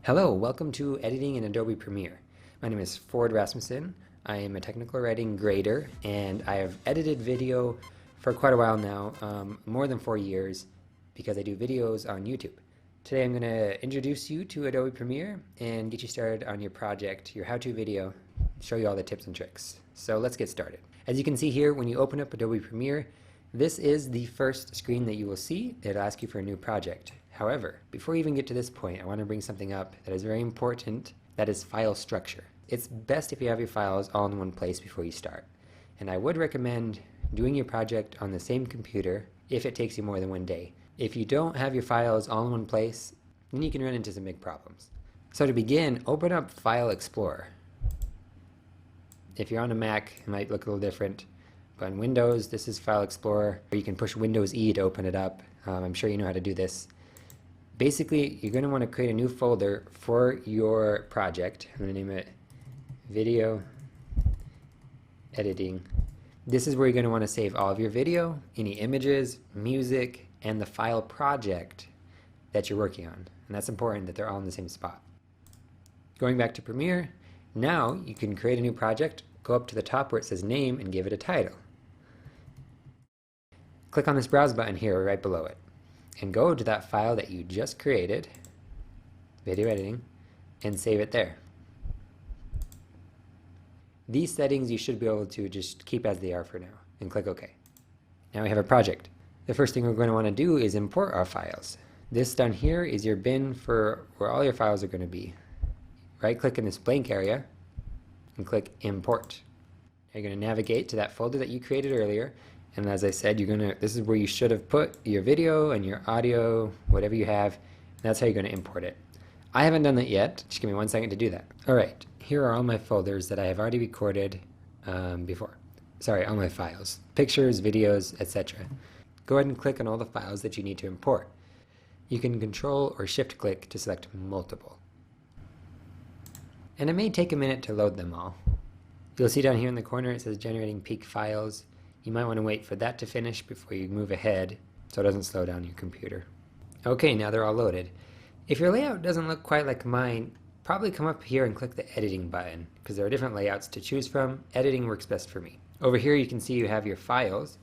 Hello, welcome to Editing in Adobe Premiere. My name is Ford Rasmussen. I am a technical writing grader, and I have edited video for quite a while now, more than 4 years, because I do videos on YouTube. Today I'm going to introduce you to Adobe Premiere and get you started on your project, your how-to video, show you all the tips and tricks. So let's get started. As you can see here, when you open up Adobe Premiere, this is the first screen that you will see. It'll ask you for a new project. However, before we even get to this point, I want to bring something up that is very important, that is file structure. It's best if you have your files all in one place before you start. And I would recommend doing your project on the same computer if it takes you more than one day. If you don't have your files all in one place, then you can run into some big problems. So to begin, open up File Explorer. If you're on a Mac, it might look a little different. But on Windows, this is File Explorer. You can push Windows E to open it up. I'm sure you know how to do this. Basically, you're going to want to create a new folder for your project. I'm going to name it Video Editing. This is where you're going to want to save all of your video, any images, music, and the file project that you're working on. And that's important that they're all in the same spot. Going back to Premiere, now you can create a new project, go up to the top where it says Name and give it a title. Click on this Browse button here right below it, and go to that file that you just created, video editing, and save it there. These settings you should be able to just keep as they are for now, and click OK. Now we have a project. The first thing we're going to want to do is import our files. This down here is your bin for where all your files are going to be. Right click in this blank area and click Import. You're going to navigate to that folder that you created earlier. And as I said, this is where you should have put your video and your audio, whatever you have. That's how you're going to import it. I haven't done that yet. Just give me 1 second to do that. All right, here are all my folders that I have already recorded before. Sorry, all my files, pictures, videos, etc. Go ahead and click on all the files that you need to import. You can Control or Shift click to select multiple. And it may take a minute to load them all. You'll see down here in the corner it says Generating Peak Files. You might want to wait for that to finish before you move ahead so it doesn't slow down your computer. Okay, now they're all loaded. If your layout doesn't look quite like mine, probably come up here and click the Editing button, because there are different layouts to choose from. Editing works best for me. Over here you can see you have your files,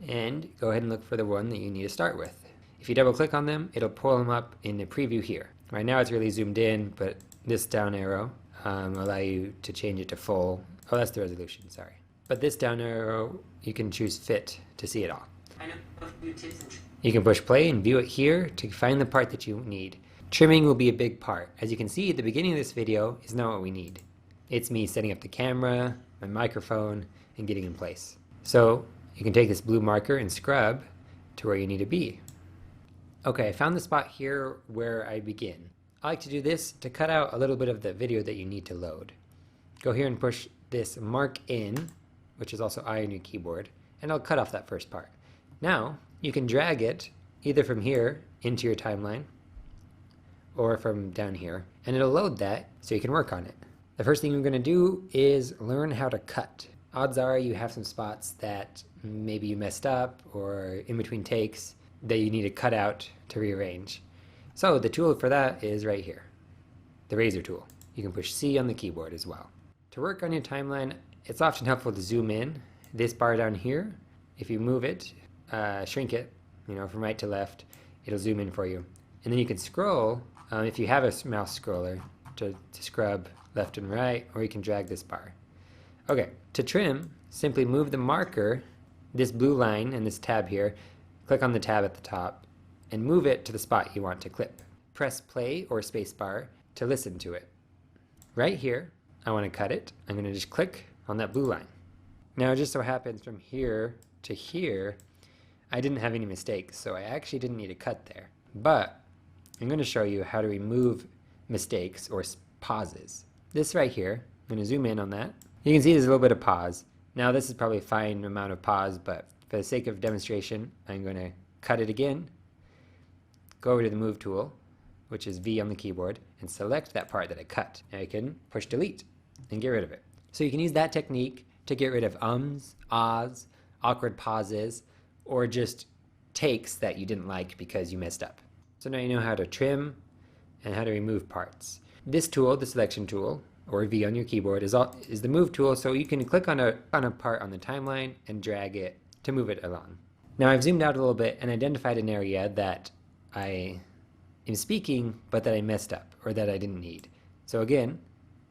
and go ahead and look for the one that you need to start with. If you double click on them, it'll pull them up in the preview here. Right now it's really zoomed in, but this down arrow will allow you to change it to full. Oh, that's the resolution, sorry. But this down arrow, you can choose Fit to see it all. You can push play and view it here to find the part that you need. Trimming will be a big part. As you can see at the beginning of this video is not what we need. It's me setting up the camera, my microphone, and getting in place. So you can take this blue marker and scrub to where you need to be. Okay, I found the spot here where I begin. I like to do this to cut out a little bit of the video that you need to load. Go here and push this Mark In, which is also I on your keyboard, and I'll cut off that first part. Now, you can drag it either from here into your timeline or from down here, and it'll load that so you can work on it. The first thing you're going to do is learn how to cut. Odds are you have some spots that maybe you messed up or in between takes that you need to cut out to rearrange. So the tool for that is right here, the razor tool. You can push C on the keyboard as well. To work on your timeline, it's often helpful to zoom in. This bar down here, if you move it, shrink it, from right to left, it'll zoom in for you. And then you can scroll, if you have a mouse scroller, to scrub left and right, or you can drag this bar. Okay, to trim, simply move the marker, this blue line and this tab here, click on the tab at the top, and move it to the spot you want to clip. Press play or spacebar to listen to it. Right here, I want to cut it. I'm going to just click on that blue line. Now it just so happens from here to here, I didn't have any mistakes, so I actually didn't need to cut there. But I'm going to show you how to remove mistakes or pauses. This right here, I'm going to zoom in on that. You can see there's a little bit of pause. Now this is probably a fine amount of pause, but for the sake of demonstration, I'm going to cut it again, go over to the Move tool, which is V on the keyboard, and select that part that I cut. Now you can push delete and get rid of it. So you can use that technique to get rid of ums, ahs, awkward pauses, or just takes that you didn't like because you messed up. So now you know how to trim, and how to remove parts. This tool, the selection tool, or V on your keyboard, is the move tool, so you can click on a part on the timeline and drag it to move it along. Now I've zoomed out a little bit and identified an area that I am speaking but that I messed up or that I didn't need. So again,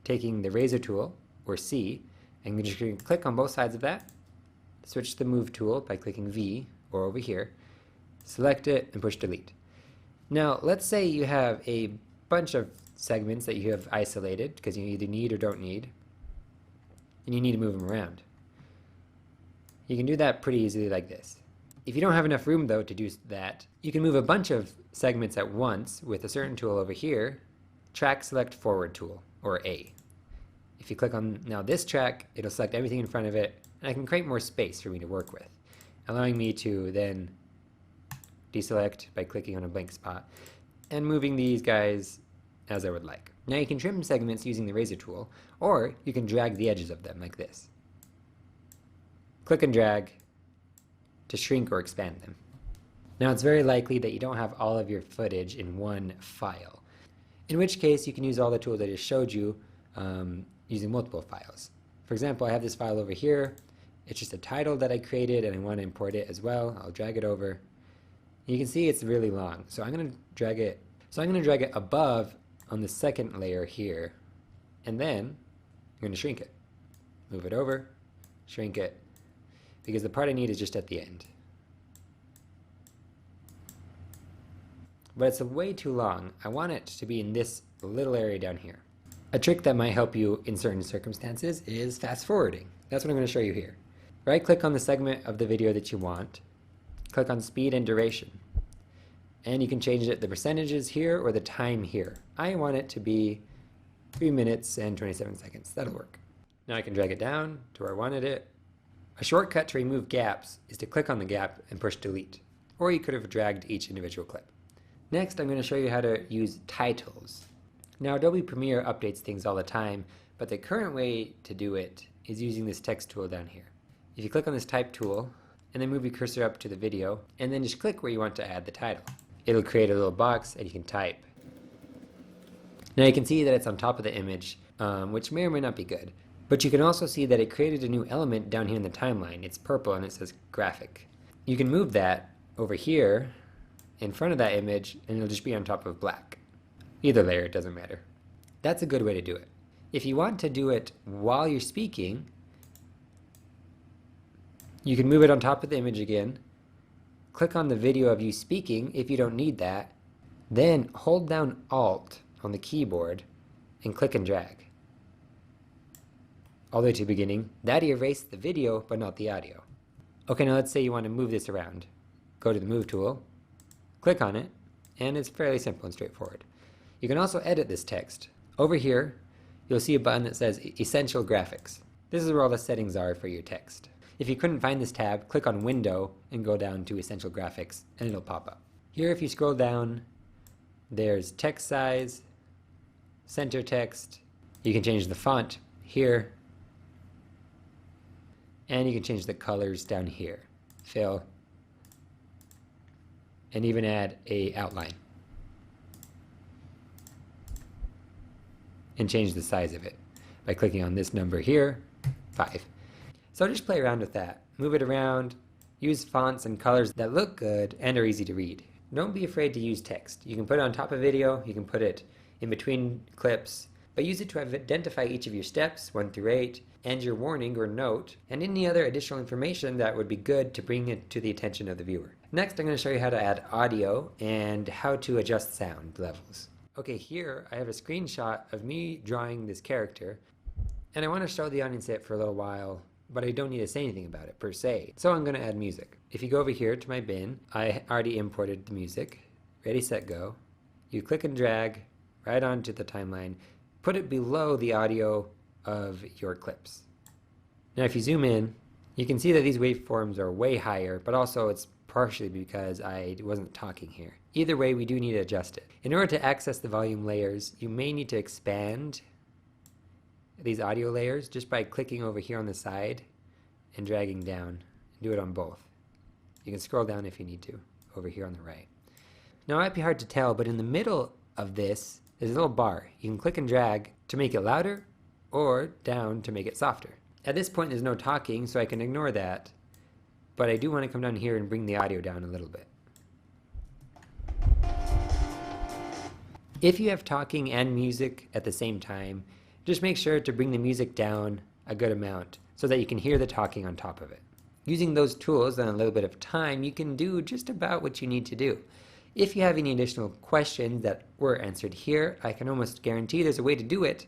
taking the razor tool, or C, and just going to click on both sides of that, switch to the move tool by clicking V, or over here, select it and push delete. Now let's say you have a bunch of segments that you have isolated because you either need or don't need, and you need to move them around. You can do that pretty easily like this. If you don't have enough room though to do that, you can move a bunch of segments at once with a certain tool over here, Track Select Forward tool, or A. If you click on now this track, it'll select everything in front of it, and I can create more space for me to work with, allowing me to then deselect by clicking on a blank spot and moving these guys as I would like. Now you can trim segments using the razor tool, or you can drag the edges of them like this. Click and drag to shrink or expand them. Now it's very likely that you don't have all of your footage in one file, in which case you can use all the tools I just showed you using multiple files. For example, I have this file over here. It's just a title that I created and I want to import it as well. I'll drag it over. You can see it's really long, so I'm going to drag it. Above on the second layer here, and then I'm going to shrink it. Move it over, shrink it, because the part I need is just at the end. But it's way too long. I want it to be in this little area down here. A trick that might help you in certain circumstances is fast forwarding. That's what I'm going to show you here. Right click on the segment of the video that you want, click on speed and duration, and you can change the percentages here or the time here. I want it to be 3 minutes and 27 seconds. That'll work. Now I can drag it down to where I wanted it. A shortcut to remove gaps is to click on the gap and push delete, or you could have dragged each individual clip. Next, I'm going to show you how to use titles. Now Adobe Premiere updates things all the time, but the current way to do it is using this text tool down here. If you click on this type tool, and then move your cursor up to the video, and then just click where you want to add the title. It'll create a little box and you can type. Now you can see that it's on top of the image, which may or may not be good. But you can also see that it created a new element down here in the timeline. It's purple and it says graphic. You can move that over here in front of that image and it'll just be on top of black. Either layer, it doesn't matter. That's a good way to do it. If you want to do it while you're speaking, you can move it on top of the image again, click on the video of you speaking if you don't need that, then hold down Alt on the keyboard and click and drag all the way to the beginning. That erased the video but not the audio. Okay, now let's say you want to move this around. Go to the Move tool, click on it, and it's fairly simple and straightforward. You can also edit this text. Over here, you'll see a button that says Essential Graphics. This is where all the settings are for your text. If you couldn't find this tab, click on Window and go down to Essential Graphics and it'll pop up. Here, if you scroll down, there's text size, center text. You can change the font here, and you can change the colors down here, fill, and even add a outline. And change the size of it by clicking on this number here, 5. So just play around with that. Move it around, use fonts and colors that look good and are easy to read. Don't be afraid to use text. You can put it on top of video, you can put it in between clips, but use it to identify each of your steps, 1 through 8, and your warning or note, and any other additional information that would be good to bring it to the attention of the viewer. Next, I'm going to show you how to add audio and how to adjust sound levels. Okay, here I have a screenshot of me drawing this character, and I want to show the audience it for a little while, but I don't need to say anything about it per se. So I'm going to add music. If you go over here to my bin, I already imported the music. Ready, set, go. You click and drag right onto the timeline. Put it below the audio of your clips. Now if you zoom in, you can see that these waveforms are way higher, but also it's partially because I wasn't talking here. Either way, we do need to adjust it. In order to access the volume layers, you may need to expand these audio layers just by clicking over here on the side and dragging down. Do it on both. You can scroll down if you need to, over here on the right. Now it might be hard to tell, but in the middle of this is a little bar. You can click and drag to make it louder or down to make it softer. At this point there's no talking, so I can ignore that, but I do want to come down here and bring the audio down a little bit. If you have talking and music at the same time, just make sure to bring the music down a good amount so that you can hear the talking on top of it. Using those tools and a little bit of time, you can do just about what you need to do. If you have any additional questions that were answered here, I can almost guarantee there's a way to do it.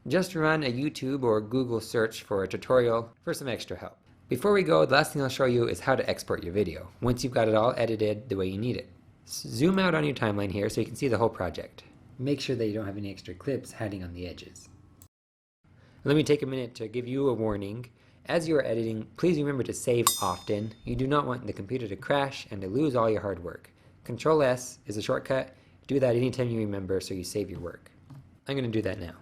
Just run a YouTube or Google search for a tutorial for some extra help. Before we go, the last thing I'll show you is how to export your video once you've got it all edited the way you need it. Zoom out on your timeline here so you can see the whole project. Make sure that you don't have any extra clips hiding on the edges. Let me take a minute to give you a warning. As you are editing, please remember to save often. You do not want the computer to crash and to lose all your hard work. Control S is a shortcut. Do that anytime you remember so you save your work. I'm going to do that now.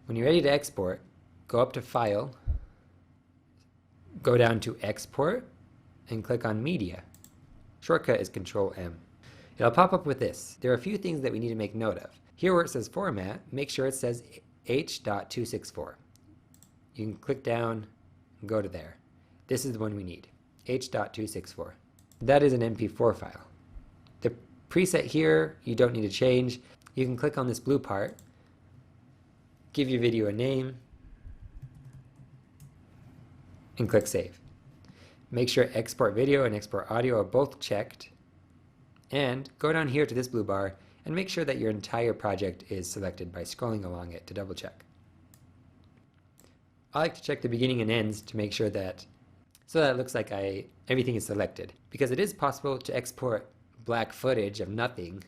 When you're ready to export, go up to File, go down to Export, and click on Media. Shortcut is Control M. It'll pop up with this. There are a few things that we need to make note of. Here where it says Format, make sure it says H.264. You can click down and go to there. This is the one we need, H.264. That is an MP4 file. The preset here you don't need to change. You can click on this blue part, give your video a name, and click Save. Make sure Export Video and Export Audio are both checked, and go down here to this blue bar and make sure that your entire project is selected by scrolling along it to double check. I like to check the beginning and ends to make sure that, so that it looks like everything is selected, because it is possible to export black footage of nothing,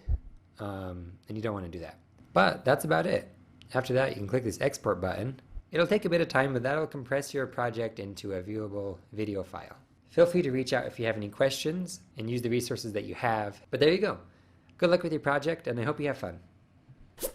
and you don't want to do that. But that's about it. After that, you can click this export button. It'll take a bit of time, but that'll compress your project into a viewable video file. Feel free to reach out if you have any questions and use the resources that you have. But there you go. Good luck with your project, and I hope you have fun.